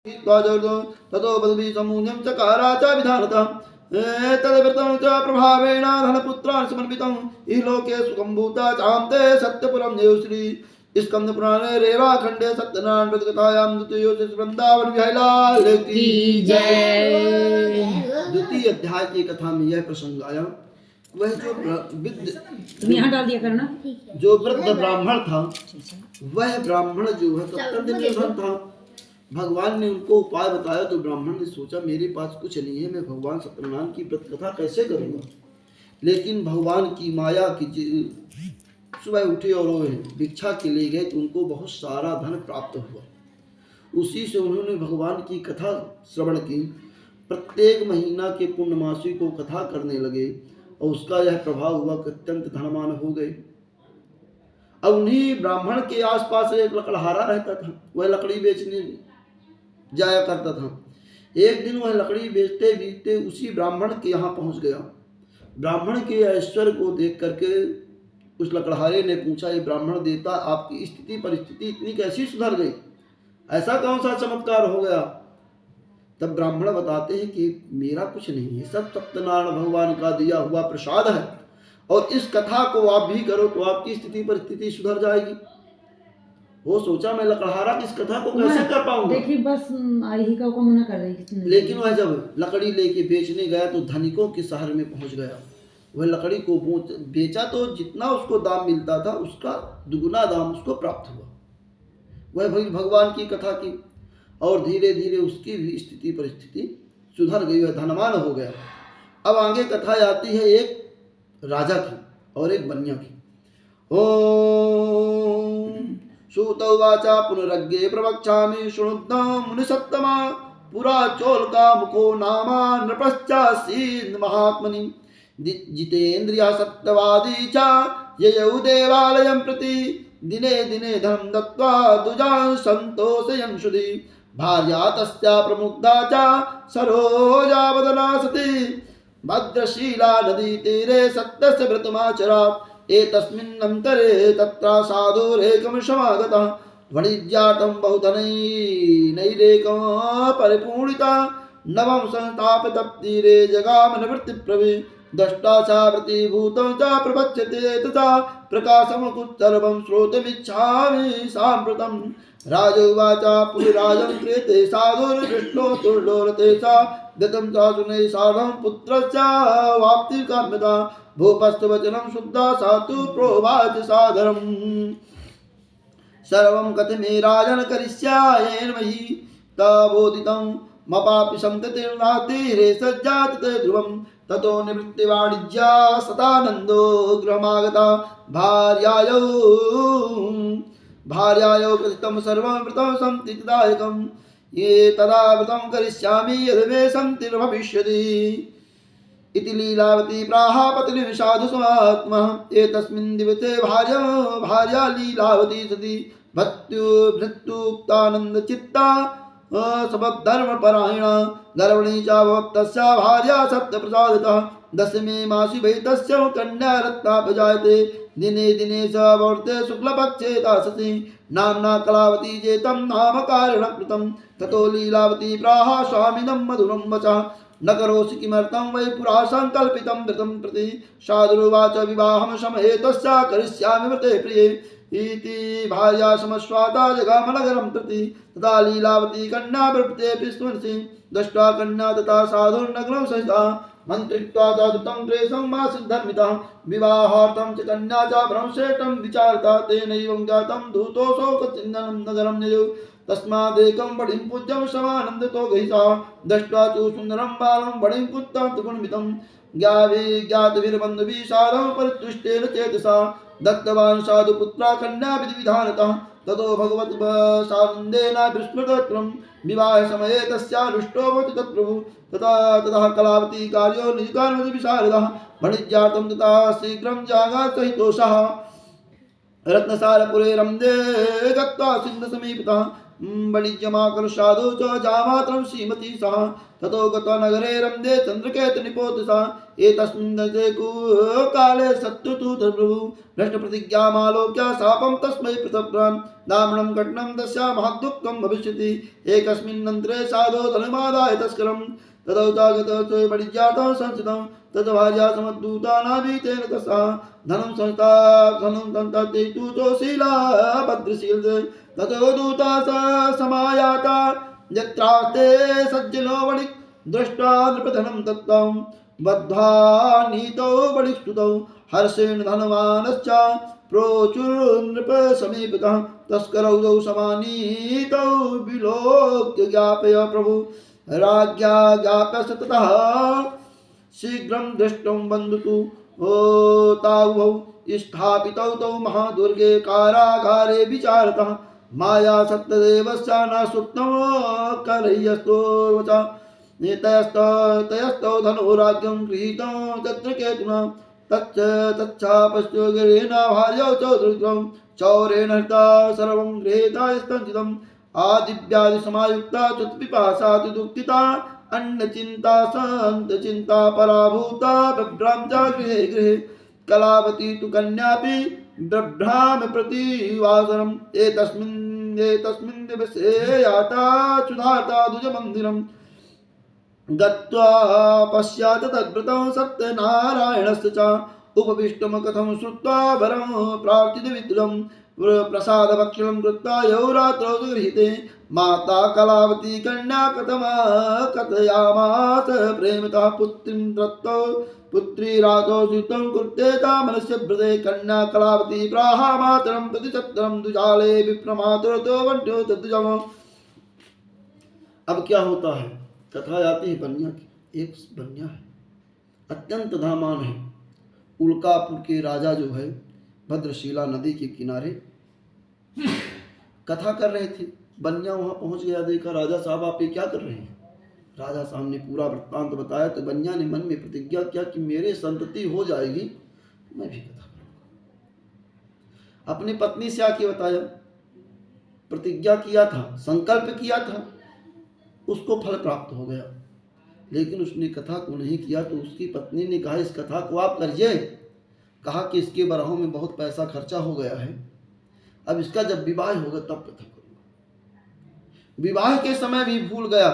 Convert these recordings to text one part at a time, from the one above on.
ततो पदवी समूल्यं चकारा च विधानतः तद्व्रतं च प्रभावेण धनपुत्रान् समन्वितम् इहलोके सुखं भूता चान्ते सत्यपुरं देवश्री स्कंद पुराणे रेवा खंडे सत्यनारायण व्रत कथायां द्वितीय वृंदावन विहायलाल की जय। द्वितीय अध्याय की कथा में यह प्रसंग आया। वह जो यहाँ डाल दिया करना। जो वृद्ध ब्राह्मण था, वह ब्राह्मण जो है अत्यंत निर्धन था। भगवान ने उनको उपाय बताया तो ब्राह्मण ने सोचा मेरे पास कुछ नहीं है, मैं भगवान सत्यनारायण की व्रत कथा कैसे करूंगा। लेकिन भगवान की माया की सुबह उठे और भिक्षा के लिए गए तो उनको बहुत सारा धन प्राप्त हुआ। उसी से उन्होंने भगवान की कथा श्रवण की। प्रत्येक महीना के पूर्णमासी को कथा करने लगे और उसका यह प्रभाव हुआ कि अत्यंत धनवान हो गए। अब उन्हीं ब्राह्मण के आसपास एक लकड़हारा रहता था, वह लकड़ी बेचने जाया करता था। एक दिन वह लकड़ी बेचते बेचते उसी ब्राह्मण के यहाँ पहुंच गया। ब्राह्मण के ऐश्वर्य को देख करके उस लकड़हारे ने पूछा, ये ब्राह्मण देवता आपकी स्थिति परिस्थिति इतनी कैसी सुधर गई, ऐसा कौन सा चमत्कार हो गया। तब ब्राह्मण बताते हैं कि मेरा कुछ नहीं है, सब सत्यनारायण भगवान का दिया हुआ प्रसाद है और इस कथा को आप भी करो तो आपकी स्थिति परिस्थिति सुधर जाएगी। वो सोचा मैं लकड़हारा इस कथा को कैसे कर पाऊंगा। देखिए बस आई ही का मना कर रही। लेकिन वह जब लकड़ी लेके बेचने गया तो धनिकों के शहर में पहुंच गया। वह लकड़ी को बेचा तो जितना उसको दाम मिलता था उसका दुगुना दाम उसको प्राप्त हुआ। वह भगवान की कथा की और धीरे धीरे उसकी भी स्थिति परिस्थिति सुधर गई, वह धनवान हो गया। अब आगे कथा आती है एक राजा की और एक बनिया की। ओम सूत उवाचा पुनरग्गे प्रवक्ष्यामि शृणुध्वं मुनिसत्तमा पुरा चोलका मुखो नामा नृपश्चासीन् महात्मनि जितेन्द्रिया सत्यवादी च ययौ देवालयं प्रति दिने दिने धनं दत्त्वा दुजान् सन्तोषयन् शुधि भार्या तस्या प्रमुग्धा च सरोजावदना सती भद्रशीला नदी तीरे सत्यस्य व्रतमाचरात् एतस्मिन्नन्तरे तत्र साधुरेकं समागतः वणिज्यार्थं बहुधनैरेकं परिपूर्णिता नवं संस्थापिततीरे जगामनिवृत्तिप्रभि दष्टाचावृत्तिभूतं च प्रपच्यते तथा प्रकाशमुत्तरवं श्रोतुमिच्छामि साम्प्रतं। राजोवाच पुलिराजं क्रियते साधुर्दृष्टो तुर्लोरते सा दत्तं सा सुने साधं पुत्रस्य वाप्तिकाम्यता भूपस्तवचनं शुद्धा सातु प्रोवाच सादरम् सर्वं कथमे राजन् करिष्यायेन मयि तबोधितं मपापि संततिर्नातिरे सज्जात ध्रुवं ततो निवृत्तिवाणिज्या सतानन्दो गृहमागता भार्यायौ प्रतितं सर्वं व्रतं संतिदायकं ये तदा व्रतं करिष्यामि यद् मे संतिर्भविष्यति इति लीलावती प्राह पत्नी साधु समात्मः एतस्मिन् दिवसे भार्या लीलावती सती भृत्युक्तानन्दचित्ता सबद्धर्मपरायणा गर्भिणी चाभवत् तस्या भार्या सत्यप्रसादितः दशमे मासि वै तस्य कन्या रत्ना प्रजायते दिने दिने स वर्ते शुक्लपक्षे दासति नाम्ना कलावती चेतं नाम कारणं कृतं ततो लीलावती प्राह स्वामिनं मधुरं वचः न करोसि किमर्थं वै पुरा संकल्पितं व्रतं प्रति साधुरुवाच विवाहं समये तस्या करिष्यामि व्रते प्रिये इति भार्या समश्वाता जगामनगरं प्रति तथा लीलावती कन्या व्रतेऽपि स्मरसि दृष्ट्वा कन्या तथा साधुर्नगरं सहिता मन्त्रित्वा साधुतं क्लेशं मासिद्धर्मितः विवाहार्थं च कन्या च ब्रह्मश्रेष्ठं विचारता तेनैवं ज्ञातं धूतोऽसौ कचिन्दनं नगरं ययौ तस्मादेकं बलिं पूज्यं समानन्दतो गहिषा दृष्ट्वा तु सुन्दरं बालं बलिं पुत्रं त्रिगुणमितं ज्ञातभिर्बन्धुभिः साधं परितुष्टेन चेतसा दत्तवान् साधुपुत्रा कन्या विधिविधानतः ततो भगवत् सानन्देन विस्मृतत्रं विवाहसमये तस्यारुष्टो भवति तत्प्रभु तथा कलावती कार्यो निजकार्यविशारदः वाणिज्यार्थं तथा शीघ्रं जागासहितोषः रत्नसारपुरे रम्दे गत्वा सिन्धुसमीपतः वणिज्यमाकर साधु च जामात्रं श्रीमती सा ततो गता नगरे रम्दे चन्द्रकेतु निपोतसा एतस्मिन् दशे काले सत्तु प्रभु भ्रष्ट प्रतिज्ञामालोक्य शापं तस्मै पृथग्राम दामणं घटनं तस्या महद्दुःखं भविष्यति एकस्मिन्नन्तरे साधो धनमादाय तस्करं ततो जागतो वणिज्यातः संस्थितं तद्भार्या समद्दूतानाभितेन तस्सा धनं संस्थे तु शीला भद्रशील ततो दूता समायाता यत्रास्ते सज्जनो वणिक् दृष्ट्वा नृपधनं दत्तं बद्धा नीतौ वणिक्स्तुतौ हर्षेण धनवानश्च प्रोचुर्नृप समीपतः तस्करौ द्वौ समानीतौ विलोक्य ज्ञापय प्रभु राज्ञा ज्ञाप्य ततः शीघ्रं दृष्टं बन्धुतु तावौ स्थापितौ तौ महादुर्गे कारागारे विचारतः माया सत्यदेवस्य न सुप्तं करयस्तोर्वचा तयस्तौ धनुराज्यं गृहीतं तत्र केतुना तच्छापश्चो गिरेण भार्यौ च दुर्गं चौरेण हृता सर्वं गृहीता स्तञ्चितम् आदिव्याधिसमायुक्ता चुत्पिपासा दुःखिता अन्नचिन्ता सन्तचिन्ता पराभूता बिभ्रांता गृहे गृहे कलावती तु कन्यापि बिभ्राम प्रतिवासरम् एतस्मिन् दिवसे याता क्षुधार्ता द्विजमन्दिरम् गत्वा पश्चात् तद्व्रतं सत्यनारायणस्य च उपविष्टं कथं श्रुत्वा वरं प्रार्थितविद्रुं प्रसादभक्षणं कृत्वा यौ रात्रौ गृहीते माता कलावती कन्या कथयामास प्रेमतः पुत्रीं दत्तौ पुत्री रातौ सुतं कृत्ते तामनस्य व्रते कन्या कलावती प्राह मातरं प्रतिशत्रं दुजाले विप्रमातुरतो वन्यो तद्दुजम्। अब क्या होता है, कथा आती है बनिया की। एक बनिया है, अत्यंत धामान है। उल्कापुर के राजा जो है भद्रशिला नदी के किनारे कथा कर रहे थे। बनिया वहां पहुंच गया, देखा राजा साहब आप ये क्या कर रहे हैं। राजा साहब ने पूरा वृत्तांत बताया तो बनिया ने मन में प्रतिज्ञा किया कि मेरे संतति हो जाएगी मैं भी कथा करूंगा। अपनी पत्नी से आके बताया, प्रतिज्ञा किया था, संकल्प किया था, उसको फल प्राप्त हो गया। लेकिन उसने कथा को नहीं किया तो उसकी पत्नी ने कहा इस कथा को आप करिए। कहा कि इसके बरहों में बहुत पैसा खर्चा हो गया है, अब इसका जब विवाह होगा तब कथा करूंगा। विवाह के समय भी भूल गया।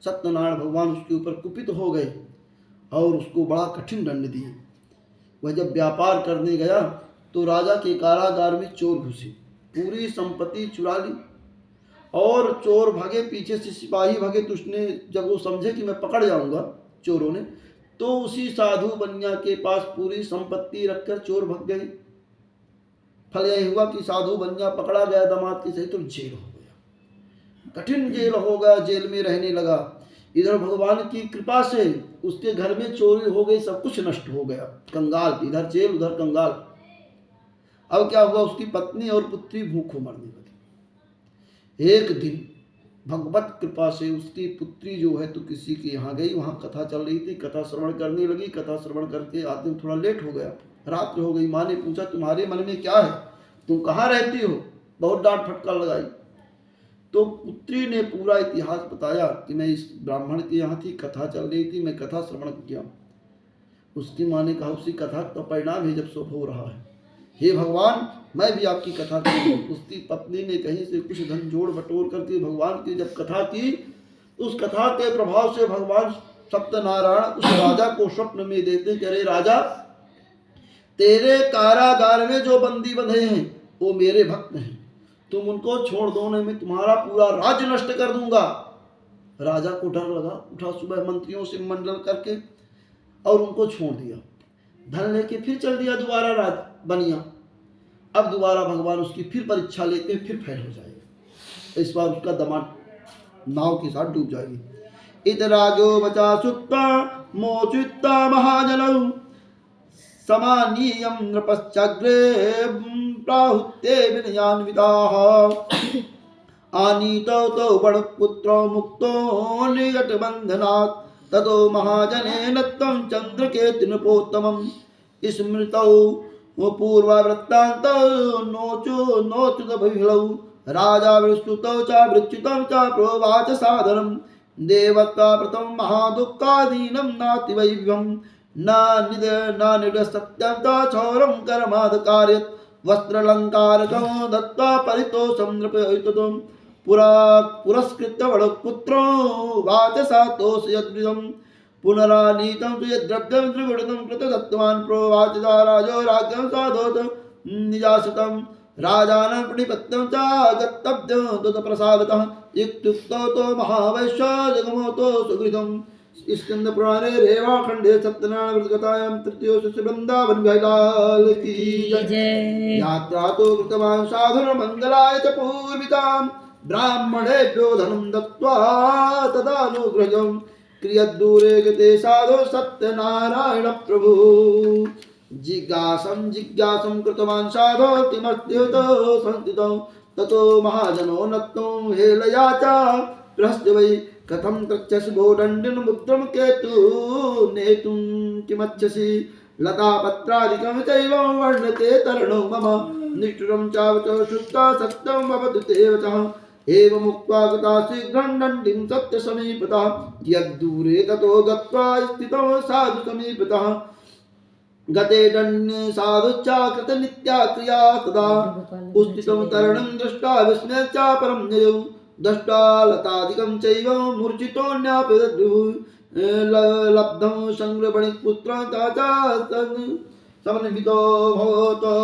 सत्यनारायण भगवान उसके ऊपर कुपित हो गए और उसको बड़ा कठिन दंड दिए। वह जब व्यापार करने गया तो राजा के कारागार में चोर घुसे, पूरी संपत्ति चुरा ली और चोर भागे, पीछे से सिपाही भागे। तो उसने जब वो समझे कि मैं पकड़ जाऊंगा चोरों ने, तो उसी साधु बनिया के पास पूरी संपत्ति रखकर चोर भाग गए। फल यह हुआ कि साधु बनिया पकड़ा गया दामाद के सहित, तो जेल हो गया, कठिन जेल हो गया, जेल में रहने लगा। इधर भगवान की कृपा से उसके घर में चोरी हो गई, सब कुछ नष्ट हो गया। कंगाल, इधर जेल उधर कंगाल। अब क्या हुआ, उसकी पत्नी और पुत्री भूखों मरने लगी। एक दिन भगवत कृपा से उसकी पुत्री जो है तो किसी के यहाँ गई, वहाँ कथा चल रही थी, कथा श्रवण करने लगी। कथा श्रवण करके आते में थोड़ा लेट हो गया, रात हो गई। माँ ने पूछा तुम्हारे मन में क्या है, तुम कहाँ रहती हो, बहुत डांट फटकार लगाई। तो पुत्री ने पूरा इतिहास बताया कि मैं इस ब्राह्मण के यहाँ थी, कथा चल रही थी, मैं कथा श्रवण किया। उसकी माँ ने कहा उसी कथा का परिणाम है जब सब हो रहा है, हे भगवान मैं भी आपकी कथा करूँ। उसकी पत्नी ने कहीं से कुछ धन जोड़ बटोर करके भगवान की जब कथा की, उस कथा के प्रभाव से भगवान सत्यनारायण उस राजा को स्वप्न में देखते कि अरे राजा, तेरे कारागार में जो बंदी बंधे हैं वो मेरे भक्त हैं, तुम उनको छोड़ दो नहीं मैं तुम्हारा पूरा राज्य नष्ट कर दूंगा। राजा को डर लगा, उठा सुबह मंत्रियों से मंडल करके और उनको छोड़ दिया। धन लेके फिर चल दिया दोबारा राज बनिया। अब दोबारा भगवान उसकी फिर परीक्षा लेते हैं, फिर फेल हो जाएगा। इस बार उसका दमाद नाव के साथ डूब जाएगी। इतराजो बचा सुत्ता मोचित्ता महाजलौ समानीयं नृपश्चग्रे प्राहुते विनयान्विताः आनीतौ तौ बड़पुत्रो मुक्तो नियतबन्धनात् ततो महाजनेन तं चन्द्रकेतु नृपोत्तमं स्मृतौ पूर्ववृत्तान्तौ नोचुदभिलौ राजा विस्तुतौ च वृच्युतं च प्रोवाच सादरम् देवत्वा प्रथमं महादुःखादीनं नाति वैभवम् न निरसत्यं च क्षौरं कर्मादकार्यत् वस्त्रालङ्कारकं दत्त्वा परितोषं नृपयुतम् पुरस्कृत्य वडपुत्रो वाचसातोष यद्विदम् पुनरानीतं तु यद्द्रव्यं त्रिगुणितं कृतदत्तवान् प्रोवाच राजो राज्ञं साधोत निजासुतं राजानं प्रणिपत्यं च गन्तव्यं तत्प्रसादतः इत्युक्तो तो महावैश्य जगमोतो सुकृतम् स्कंद पुराणे रेवा खंडे सत्यनारायण व्रत कथायां तृतीयो शिष्य वृंदावन बिहारी की जय। यात्रा तो कृतवान् साधुर मंगलाय च पूर्वितां ब्राह्मणेभ्यो धनं दत्त्वा तदानुग्रहं क्रियद्दूरे गते साधु सत्यनारायण प्रभु जिज्ञासं कृतवान् साधो किमर्थ्युतो संस्थितौ ततो महाजनो नत्तो हेलया च प्रहस्य वै कथं तच्छसि भोदण्डिन मुद्रं केतु नेतुं किमच्छसि लतापत्रादिकं चैव वर्णते तरणो मम निष्ठुरं चावच शुद्धा सत्यं भवतु ते वचः एवमुक्त्वा गता शीघ्रं दण्डिं सत्यसमीपतः यद्दूरे ततो गत्वा स्थितौ साधु समीपतः गते दण्डे साधुच्चाकृत नित्या क्रिया तदा उत्थितं तरणं दृष्ट्वा विस्मय च परं जयौ दष्टा लतादिकं चैव मूर्छितोऽन्यापि लब्धं संग्रहणिपुत्रं समन्वितो भवतो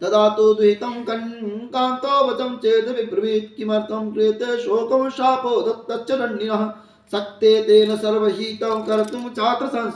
तदा तु दुहितं कान्तो वचं चेद् विब्रवीत् किमर्थं क्रियते शोकं शापो दत्तश्च दण्डिनः सक्ते तेन सर्वहितं कर्तुं छात्र